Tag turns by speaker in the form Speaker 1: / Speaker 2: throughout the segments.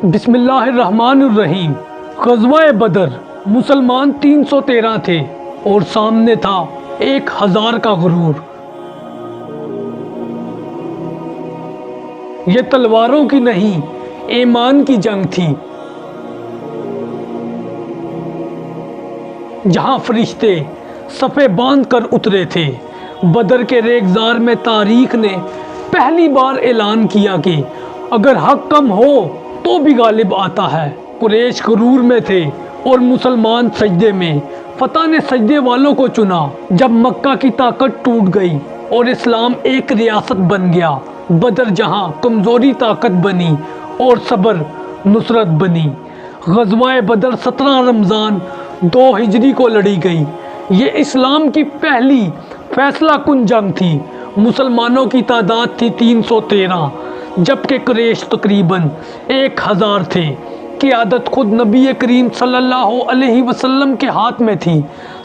Speaker 1: بسم اللہ الرحمن الرحیم۔ غزوہ بدر مسلمان 313 تھے اور سامنے تھا 1000 کا غرور۔ یہ تلواروں کی نہیں، ایمان کی جنگ تھی، جہاں فرشتے صفے باندھ کر اترے تھے۔ بدر کے ریگزار میں تاریخ نے پہلی بار اعلان کیا کہ اگر حق کم ہو تو بھی غالب آتا ہے۔ قریش غرور میں تھے اور مسلمان سجدے میں۔ فتح نے سجدے والوں کو چنا۔ جب مکہ کی طاقت ٹوٹ گئی اور اسلام ایک ریاست بن گیا، بدر جہاں کمزوری طاقت بنی اور صبر نصرت بنی۔ غزوہ بدر 17 رمضان 2 ہجری کو لڑی گئی۔ یہ اسلام کی پہلی فیصلہ کن جنگ تھی۔ مسلمانوں کی تعداد تھی 313، جبکہ قریش تقریباً 1000 تھے۔ قیادت خود نبی کریم صلی اللہ علیہ وسلم کے ہاتھ میں تھی۔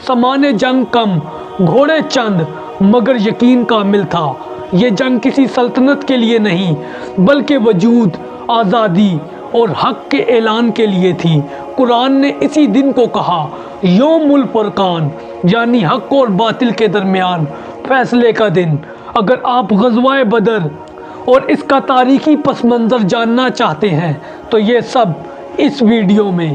Speaker 1: سامان جنگ کم، گھوڑے چند، مگر یقین کامل تھا۔ یہ جنگ کسی سلطنت کے لیے نہیں، بلکہ وجود، آزادی اور حق کے اعلان کے لیے تھی۔ قرآن نے اسی دن کو کہا یوم الفرقان، یعنی حق اور باطل کے درمیان فیصلے کا دن۔ اگر آپ غزوہ بدر اور اس کا تاریخی پس منظر جاننا چاہتے ہیں تو یہ سب اس ویڈیو میں۔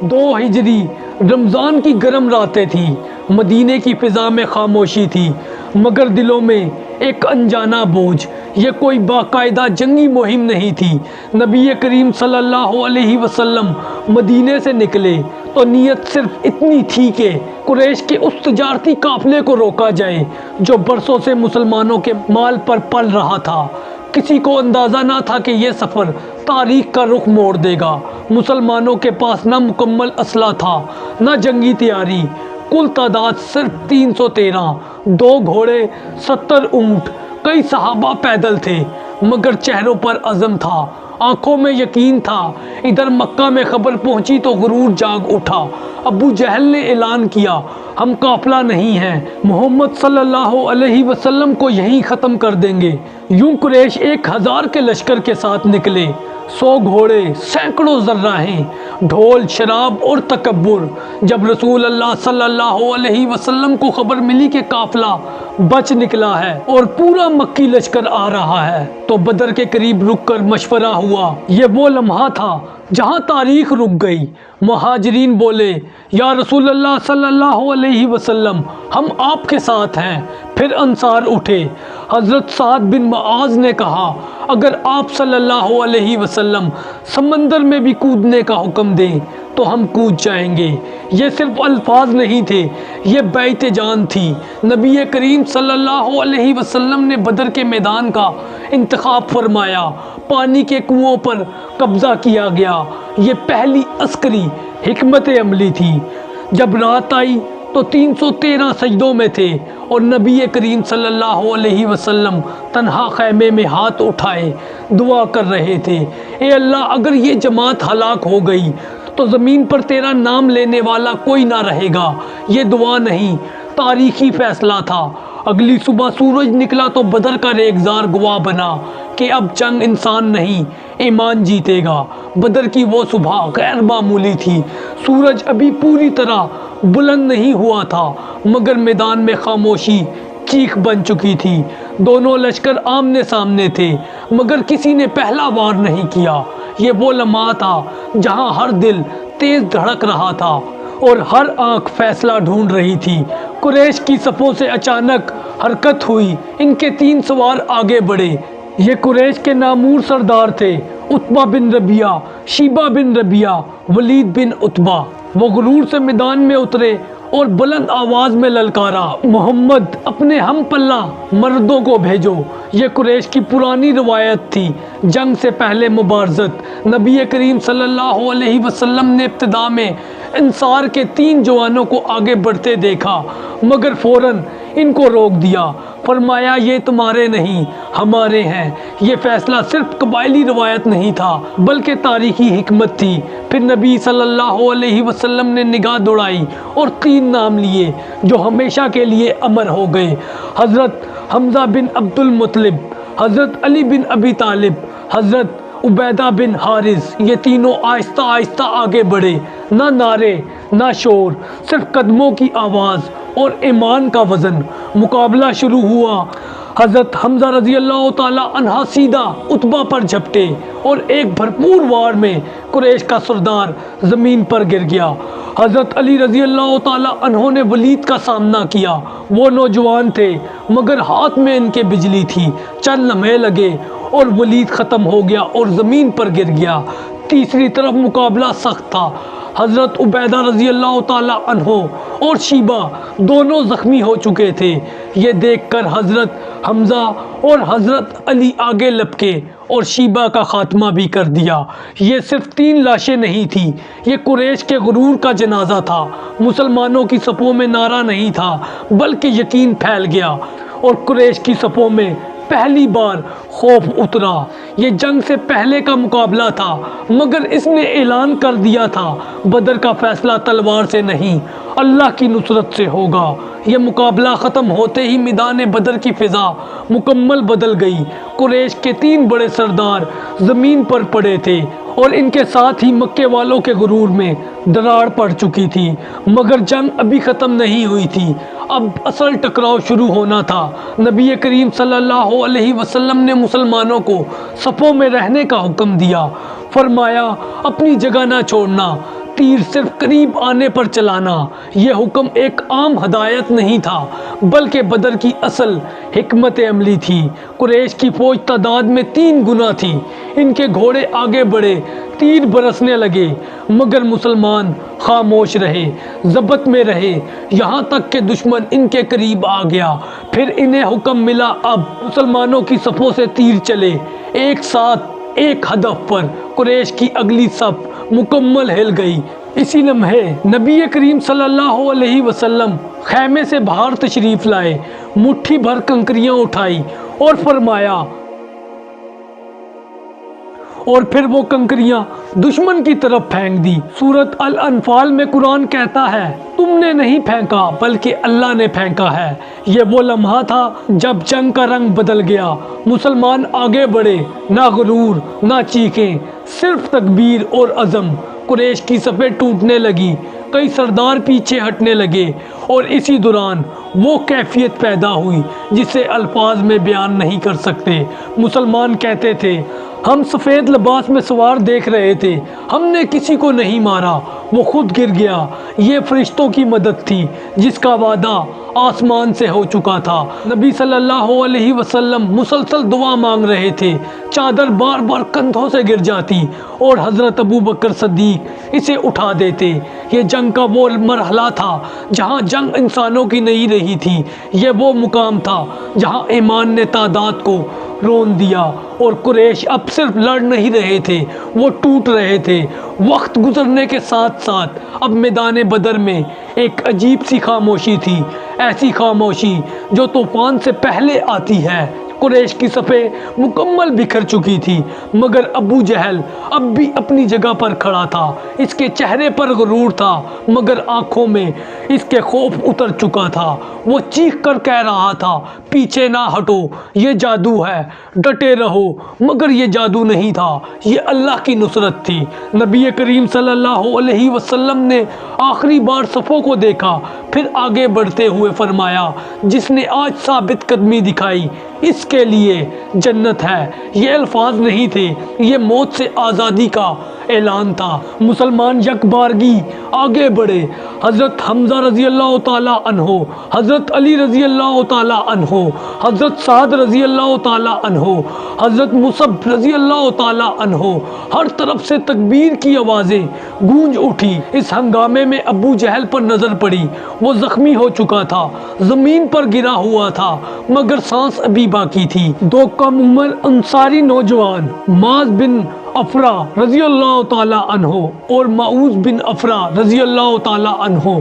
Speaker 1: 2 ہجری رمضان کی گرم راتیں تھیں۔ مدینے کی فضا میں خاموشی تھی، مگر دلوں میں ایک انجانا بوجھ۔ یہ کوئی باقاعدہ جنگی مہم نہیں تھی۔ نبی کریم صلی اللہ علیہ وسلم مدینے سے نکلے تو نیت صرف اتنی تھی کہ قریش کے اس تجارتی قافلے کو روکا جائے جو برسوں سے مسلمانوں کے مال پر پل رہا تھا۔ کسی کو اندازہ نہ تھا کہ یہ سفر تاریخ کا رخ موڑ دے گا۔ مسلمانوں کے پاس نہ مکمل اسلحہ تھا، نہ جنگی تیاری۔ کل تعداد صرف 313، 2 گھوڑے، 70 اونٹ، کئی صحابہ پیدل تھے، مگر چہروں پر عزم تھا، آنکھوں میں یقین تھا۔ ادھر مکہ میں خبر پہنچی تو غرور جاگ اٹھا۔ ابو جہل نے اعلان کیا ہم قافلہ نہیں ہیں، محمد صلی اللہ علیہ وسلم کو یہیں ختم کر دیں گے۔ یوں قریش 1000 کے لشکر کے ساتھ نکلے، 100 گھوڑے، سینکڑوں ذراہیں، ڈھول، شراب اور تکبر۔ جب رسول اللہ صلی اللہ علیہ وسلم کو خبر ملی کہ قافلہ بچ نکلا ہے اور پورا مکی لشکر آ رہا ہے تو بدر کے قریب رک کر مشورہ ہوا۔ یہ وہ لمحہ تھا جہاں تاریخ رک گئی۔ مہاجرین بولے یا رسول اللہ صلی اللہ علیہ وسلم، ہم آپ کے ساتھ ہیں۔ پھر انصار اٹھے۔ حضرت سعد بن معاذ نے کہا اگر آپ صلی اللہ علیہ وسلم سمندر میں بھی کودنے کا حکم دیں تو ہم کود جائیں گے۔ یہ صرف الفاظ نہیں تھے، یہ بیعت جان تھی۔ نبی کریم صلی اللہ علیہ وسلم نے بدر کے میدان کا انتخاب فرمایا، پانی کے کنویں پر قبضہ کیا گیا۔ یہ پہلی عسکری حکمت عملی تھی۔ جب رات آئی تو 313 سجدوں میں تھے اور نبی کریم صلی اللہ علیہ وسلم تنہا خیمے میں ہاتھ اٹھائے دعا کر رہے تھے، اے اللہ اگر یہ جماعت ہلاک ہو گئی تو زمین پر تیرا نام لینے والا کوئی نہ رہے گا۔ یہ دعا نہیں، تاریخی فیصلہ تھا۔ اگلی صبح سورج نکلا تو بدر کا ریگزار گواہ بنا کہ اب جنگ انسان نہیں، ایمان جیتے گا۔ بدر کی وہ صبح غیر معمولی تھی۔ سورج ابھی پوری طرح بلند نہیں ہوا تھا، مگر میدان میں خاموشی چیخ بن چکی تھی۔ دونوں لشکر آمنے سامنے تھے، مگر کسی نے پہلا وار نہیں کیا۔ یہ وہ لمحہ تھا جہاں ہر دل تیز دھڑک رہا تھا اور ہر آنکھ فیصلہ ڈھونڈ رہی تھی۔ قریش کی صفوں سے اچانک حرکت ہوئی۔ ان کے 3 سوار آگے بڑھے۔ یہ قریش کے نامور سردار تھے، عتبہ بن ربیعہ، شیبہ بن ربیعہ، ولید بن عتبہ۔ وہ غرور سے میدان میں اترے اور بلند آواز میں للکارا، محمد اپنے ہم پلہ مردوں کو بھیجو۔ یہ قریش کی پرانی روایت تھی، جنگ سے پہلے مبارزت۔ نبی کریم صلی اللہ علیہ وسلم نے ابتدا میں انصار کے 3 جوانوں کو آگے بڑھتے دیکھا، مگر فوراً ان کو روک دیا، فرمایا یہ تمہارے نہیں ہمارے ہیں۔ یہ فیصلہ صرف قبائلی روایت نہیں تھا بلکہ تاریخی حکمت تھی۔ پھر نبی صلی اللہ علیہ وسلم نے نگاہ دوڑائی اور 3 نام لیے جو ہمیشہ کے لیے امر ہو گئے: حضرت حمزہ بن عبد المطلب، حضرت علی بن ابی طالب، حضرت عبیدہ بن حارث۔ یہ تینوں آہستہ آہستہ آگے بڑھے، نہ نعرے نہ شور، صرف قدموں کی آواز اور ایمان کا وزن۔ مقابلہ شروع ہوا۔ حضرت حمزہ رضی اللہ تعالی عنہ سیدھا عتبہ پر جھپٹے اور ایک بھرپور وار میں قریش کا سردار زمین پر گر گیا۔ حضرت علی رضی اللہ تعالی عنہ نے ولید کا سامنا کیا۔ وہ نوجوان تھے مگر ہاتھ میں ان کے بجلی تھی۔ چند لمحے لگے اور ولید ختم ہو گیا اور زمین پر گر گیا۔ تیسری طرف مقابلہ سخت تھا۔ حضرت عبیدہ رضی اللہ تعالی عنہ اور شیبہ دونوں زخمی ہو چکے تھے۔ یہ دیکھ کر حضرت حمزہ اور حضرت علی آگے لپکے اور شیبہ کا خاتمہ بھی کر دیا۔ یہ صرف 3 لاشیں نہیں تھیں، یہ قریش کے غرور کا جنازہ تھا۔ مسلمانوں کی صفوں میں نعرہ نہیں تھا بلکہ یقین پھیل گیا اور قریش کی صفوں میں پہلی بار خوف اترا۔ یہ جنگ سے پہلے کا مقابلہ تھا مگر اس نے اعلان کر دیا تھا بدر کا فیصلہ تلوار سے نہیں، اللہ کی نصرت سے ہوگا۔ یہ مقابلہ ختم ہوتے ہی میدان بدر کی فضا مکمل بدل گئی۔ قریش کے 3 بڑے سردار زمین پر پڑے تھے اور ان کے ساتھ ہی مکے والوں کے غرور میں دراڑ پڑ چکی تھی۔ مگر جنگ ابھی ختم نہیں ہوئی تھی، اب اصل ٹکراؤ شروع ہونا تھا۔ نبی کریم صلی اللہ علیہ وسلم نے مسلمانوں کو صفوں میں رہنے کا حکم دیا۔ فرمایا اپنی جگہ نہ چھوڑنا، تیر صرف قریب آنے پر چلانا۔ یہ حکم ایک عام ہدایت نہیں تھا بلکہ بدر کی اصل حکمت عملی تھی۔ قریش کی فوج تعداد میں 3 گنا تھی۔ ان کے گھوڑے آگے بڑھے، تیر برسنے لگے مگر مسلمان خاموش رہے، ضبط میں رہے، یہاں تک کہ دشمن ان کے قریب آ گیا۔ پھر انہیں حکم ملا اب مسلمانوں کی صفوں سے تیر چلے، ایک ساتھ ایک ہدف پر۔ قریش کی اگلی صف مکمل ہل گئی۔ اسی لمحے نبی کریم صلی اللہ علیہ وسلم خیمے سے باہر تشریف لائے، مٹھی بھر کنکریاں اٹھائی اور فرمایا، اور پھر وہ کنکریاں دشمن کی طرف پھینک دی۔ سورۃ الانفال میں قرآن کہتا ہے، تم نے نہیں پھینکا بلکہ اللہ نے پھینکا ہے۔ یہ وہ لمحہ تھا جب جنگ کا رنگ بدل گیا۔ مسلمان آگے بڑھے، نہ غرور نہ چیخیں، صرف تکبیر اور عزم۔ قریش کی صفیں ٹوٹنے لگی، کئی سردار پیچھے ہٹنے لگے اور اسی دوران وہ کیفیت پیدا ہوئی جسے الفاظ میں بیان نہیں کر سکتے۔ مسلمان کہتے تھے، ہم سفید لباس میں سوار دیکھ رہے تھے، ہم نے کسی کو نہیں مارا، وہ خود گر گیا۔ یہ فرشتوں کی مدد تھی جس کا وعدہ آسمان سے ہو چکا تھا۔ نبی صلی اللہ علیہ وسلم مسلسل دعا مانگ رہے تھے، چادر بار بار کندھوں سے گر جاتی اور حضرت ابو بکر صدیق اسے اٹھا دیتے۔ یہ جنگ کا وہ مرحلہ تھا جہاں جنگ انسانوں کی نہیں رہی تھی، یہ وہ مقام تھا جہاں ایمان نے تعداد کو رون دیا اور قریش اب صرف لڑ نہیں رہے تھے، وہ ٹوٹ رہے تھے۔ وقت گزرنے کے ساتھ ساتھ اب میدان بدر میں ایک عجیب سی خاموشی تھی، ایسی خاموشی جو طوفان سے پہلے آتی ہے۔ قریش کی صفیں مکمل بکھر چکی تھی مگر ابو جہل اب بھی اپنی جگہ پر کھڑا تھا۔ اس کے چہرے پر غرور تھا مگر آنکھوں میں اس کے خوف اتر چکا تھا۔ وہ چیخ کر کہہ رہا تھا، پیچھے نہ ہٹو، یہ جادو ہے، ڈٹے رہو۔ مگر یہ جادو نہیں تھا، یہ اللہ کی نصرت تھی۔ نبی کریم صلی اللہ علیہ وسلم نے آخری بار صفوں کو دیکھا، پھر آگے بڑھتے ہوئے فرمایا، جس نے آج ثابت قدمی دکھائی اس کے لیے جنت ہے۔ یہ الفاظ نہیں تھے، یہ موت سے آزادی کا اعلان تھا۔ مسلمان یک بارگی آگے بڑھے۔ حضرت حمزہ رضی اللہ تعالی عنہ، حضرت علی رضی اللہ تعالی عنہ، حضرت سعد رضی اللہ تعالی عنہ، حضرت مصعب رضی اللہ تعالی عنہ، ہر طرف سے تکبیر کی آوازیں گونج اٹھی۔ اس ہنگامے میں ابو جہل پر نظر پڑی، وہ زخمی ہو چکا تھا، زمین پر گرا ہوا تھا مگر سانس ابھی باقی تھی۔ 2 کم عمر انصاری نوجوان معاذ بن افرا رضی اللہ تعالی عنہ اور معوذ بن افرا رضی اللہ تعالی عنہ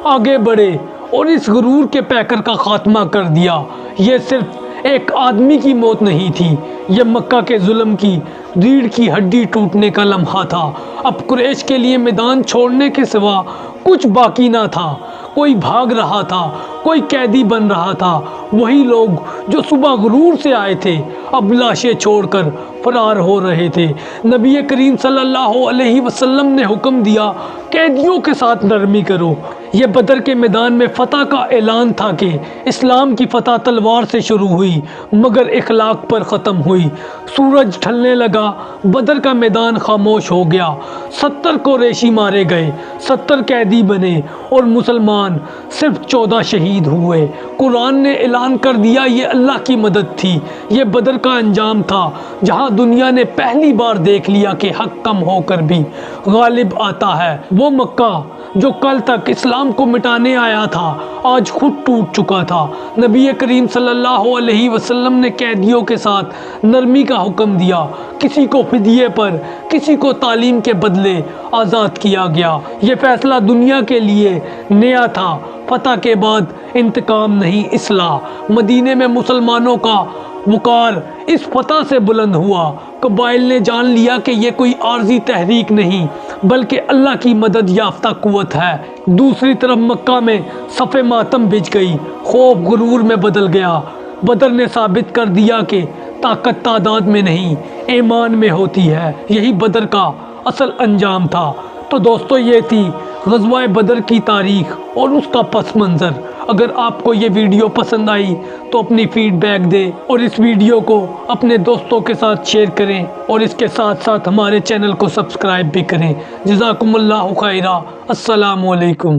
Speaker 1: آگے بڑھے اور اس غرور کے پیکر کا خاتمہ کر دیا۔ یہ صرف ایک آدمی کی موت نہیں تھی، یہ مکہ کے ظلم کی ریڑھ کی ہڈی ٹوٹنے کا لمحہ تھا۔ اب قریش کے لیے میدان چھوڑنے کے سوا کچھ باقی نہ تھا۔ کوئی بھاگ رہا تھا، کوئی قیدی بن رہا تھا۔ وہی لوگ جو صبح غرور سے آئے تھے اب لاشیں چھوڑ کر فرار ہو رہے تھے۔ نبی کریم صلی اللہ علیہ وسلم نے حکم دیا، قیدیوں کے ساتھ نرمی کرو۔ یہ بدر کے میدان میں فتح کا اعلان تھا کہ اسلام کی فتح تلوار سے شروع ہوئی مگر اخلاق پر ختم ہوئی۔ سورج ڈھلنے لگا، بدر کا میدان خاموش ہو گیا۔ 70 قریشی مارے گئے، 70 قیدی بنے اور مسلمان صرف 14 شہید ہوئے۔ قرآن نے اعلان کر دیا یہ اللہ کی مدد تھی، یہ بدر کا انجام تھا جہاں دنیا نے پہلی بار دیکھ لیا کہ حق کم ہو کر بھی غالب آتا ہے۔ وہ مکہ جو کل تک اسلام کو مٹانے آیا تھا آج خود ٹوٹ چکا تھا۔ نبی کریم صلی اللہ علیہ وسلم نے قیدیوں کے ساتھ نرمی کا حکم دیا، کسی کو فدیے پر، کسی کو تعلیم کے بدلے آزاد کیا گیا۔ یہ فیصلہ دنیا کے لیے نیا تھا، فتح کے بعد انتقام نہیں، اصلاح۔ مدینے میں مسلمانوں کا وقار اس فتح سے بلند ہوا۔ قبائل نے جان لیا کہ یہ کوئی عارضی تحریک نہیں بلکہ اللہ کی مدد یافتہ قوت ہے۔ دوسری طرف مکہ میں صف ماتم بچھ گئی، خوف غرور میں بدل گیا۔ بدر نے ثابت کر دیا کہ طاقت تعداد میں نہیں، ایمان میں ہوتی ہے۔ یہی بدر کا اصل انجام تھا۔ تو دوستو، یہ تھی غزوہ بدر کی تاریخ اور اس کا پس منظر۔ اگر آپ کو یہ ویڈیو پسند آئی تو اپنی فیڈ بیک دیں اور اس ویڈیو کو اپنے دوستوں کے ساتھ شیئر کریں اور اس کے ساتھ ساتھ ہمارے چینل کو سبسکرائب بھی کریں۔ جزاکم اللہ خیرہ۔ السلام علیکم۔